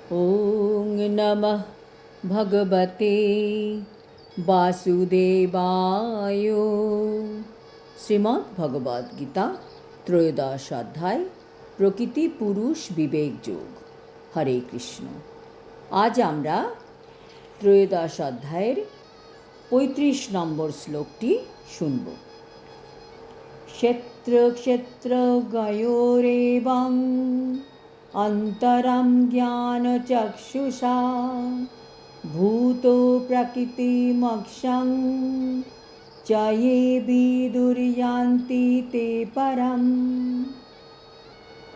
ॐ नमः भगवते वासुदेवाय। শ্রীমদ্ ভগবদ গীতা ত্রয়োদশ অধ্যায় প্রকৃতি পুরুষ বিবেক যোগ। হরে কৃষ্ণ। আজ আমরা ত্রয়োদশ অধ্যায়ের ৩৫ নম্বর শ্লোকটি শুনব। ক্ষেত্র ক্ষেত্র গয়োরেবং অন্তরম জ্ঞানচক্ষুষা ভূতো প্রকৃতিমক্ষং চ ये বিদুর্যান্তি তে পরম।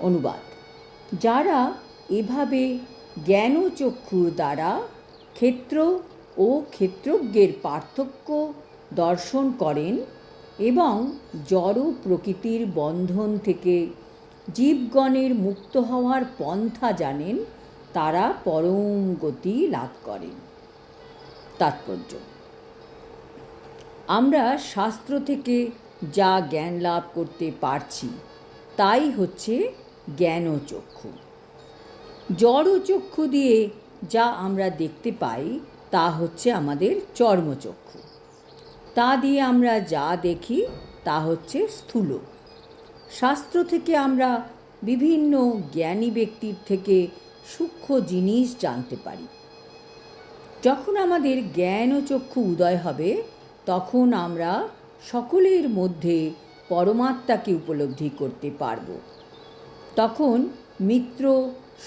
অনুবাদ: যারা এভাবে জ্ঞানচক্ষুর দ্বারা ক্ষেত্র ও ক্ষেত্রজ্ঞের পার্থক্য দর্শন করেন এবং জড় প্রকৃতির বন্ধন থেকে জীবগণের মুক্ত হওয়ার পন্থা জানেন, তারা পরম গতি লাভ করেন। তাৎপর্য: আমরা শাস্ত্র থেকে যা জ্ঞান লাভ করতে পারছি তাই হচ্ছে জ্ঞানচক্ষু। জড়চক্ষু দিয়ে যা আমরা দেখতে পাই তা হচ্ছে আমাদের চর্মচক্ষু। তা দিয়ে আমরা যা দেখি তা হচ্ছে স্থূল। শাস্ত্র থেকে আমরা বিভিন্ন জ্ঞানী ব্যক্তির থেকে সূক্ষ্ম জিনিস জানতে পারি। যখন আমাদের জ্ঞানচক্ষু উদয় হবে তখন আমরা সকলের মধ্যে পরমাত্মাকে উপলব্ধি করতে পারব। তখন মিত্র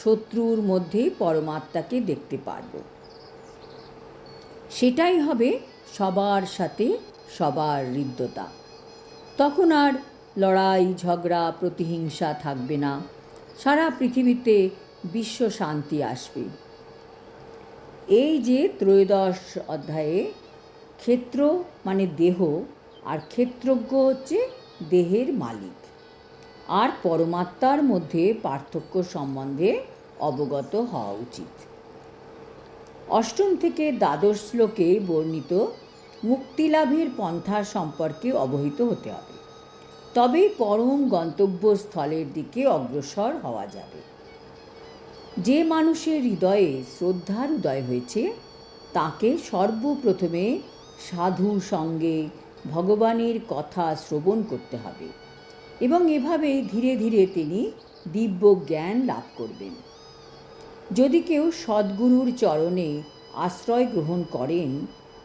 শত্রুর মধ্যে পরমাত্মাকে দেখতে পারব। সেটাই হবে সবার সাথে সবার হৃদ্যতা। তখন আর লড়াই ঝগড়া প্রতিহিংসা থাকবে না। সারা পৃথিবীতে বিশ্ব শান্তি আসবে। এই যে ত্রয়োদশ অধ্যায়ে ক্ষেত্র মানে দেহ আর ক্ষেত্রজ্ঞ হচ্ছে দেহের মালিক, আর পরমাত্মার মধ্যে পার্থক্য সম্বন্ধে অবগত হওয়া উচিত। অষ্টম থেকে দ্বাদশ শ্লোকে বর্ণিত মুক্তিলাভের পন্থা সম্পর্কে অবহিত হতে হবে। তবেই পরম গন্তব্যস্থলের দিকে অগ্রসর হওয়া যাবে। যে মানুষের হৃদয়ে শ্রদ্ধার উদয় হয়েছে তাকে সর্বপ্রথমে সাধু সঙ্গে ভগবানের কথা শ্রবণ করতে হবে এবং এভাবে ধীরে ধীরে তিনি দিব্য জ্ঞান লাভ করবেন। যদি কেউ সদ্গুরুর চরণে আশ্রয় গ্রহণ করেন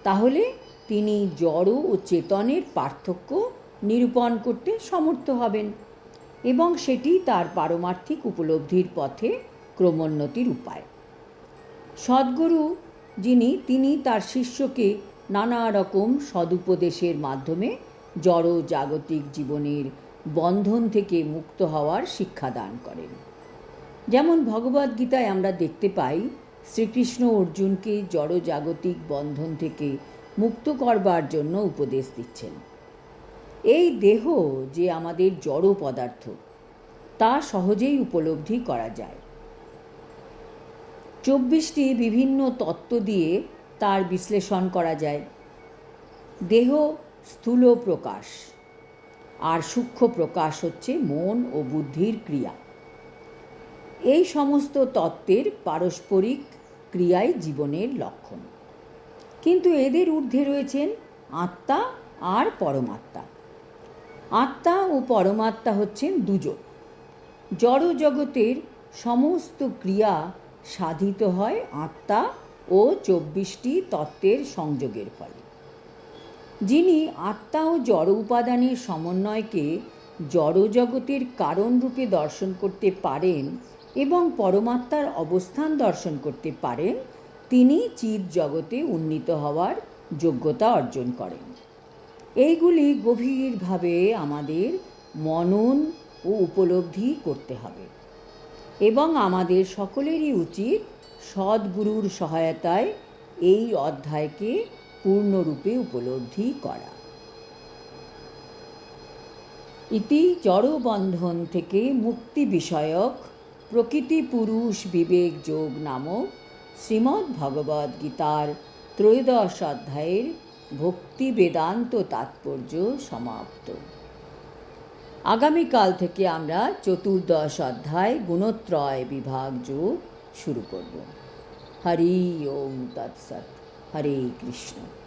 তাহলে তিনি জড় ও চেতনের পার্থক্য নিরূপণ করতে সমর্থ হবেন এবং সেটি তার পারমার্থিক উপলব্ধির পথে ক্রমোন্নতির উপায়। সদ্গুরু তিনি তার শিষ্যকে নানা রকম সদুপদেশের মাধ্যমে জড় জাগতিক জীবনের বন্ধন থেকে মুক্ত হওয়ার শিক্ষাদান করেন। যেমন ভগবদ্গীতায় আমরা দেখতে পাই শ্রীকৃষ্ণ অর্জুনকে জড় জাগতিক বন্ধন থেকে মুক্ত করবার জন্য উপদেশ দিচ্ছেন। এই দেহ যে আমাদের জড় পদার্থ তা সহজেই উপলব্ধি করা যায়। 24টি বিভিন্ন তত্ত্ব দিয়ে তার বিশ্লেষণ করা যায়। দেহ স্থূল প্রকাশ আর সূক্ষ্ম প্রকাশ হচ্ছে মন ও বুদ্ধির ক্রিয়া। এই সমস্ত তত্ত্বের পারস্পরিক ক্রিয়াই জীবনের লক্ষণ। কিন্তু এদের ঊর্ধ্বে রয়েছেন আত্মা আর পরমাত্মা। আত্মা ও পরমাত্মা হচ্ছেন দুজন। জড় জগতের সমস্ত ক্রিয়া সাধিত হয় আত্মা ও 24টি তত্ত্বের সংযোগের ফলে। যিনি আত্মা ও জড় উপাদানের সমন্বয়কে জড় জগতের কারণরূপে দর্শন করতে পারেন এবং পরমাত্মার অবস্থান দর্শন করতে পারেন, তিনি চিৎ জগতে উন্নীত হওয়ার যোগ্যতা অর্জন করেন। এইগুলি গভীরভাবে আমাদের মনন ও উপলব্ধি করতে হবে এবং আমাদের সকলেরই উচিত সদ্গুরুর সহায়তায় এই অধ্যায়কে পূর্ণরূপে উপলব্ধি করা। ইতি জড়বন্ধন থেকে মুক্তি বিষয়ক প্রকৃতি পুরুষ বিবেক যোগ নামক শ্রীমদ্ ভগবদ গীতার ত্রয়োদশ অধ্যায়ের ভক্তি বেদান্ত তাৎপর্য সমাপ্ত। আগামীকাল থেকে আমরা চতুর্দশ অধ্যায় গুণত্রয় বিভাগ যোগ শুরু করব। হরি ওম তৎসৎ। হরে কৃষ্ণ।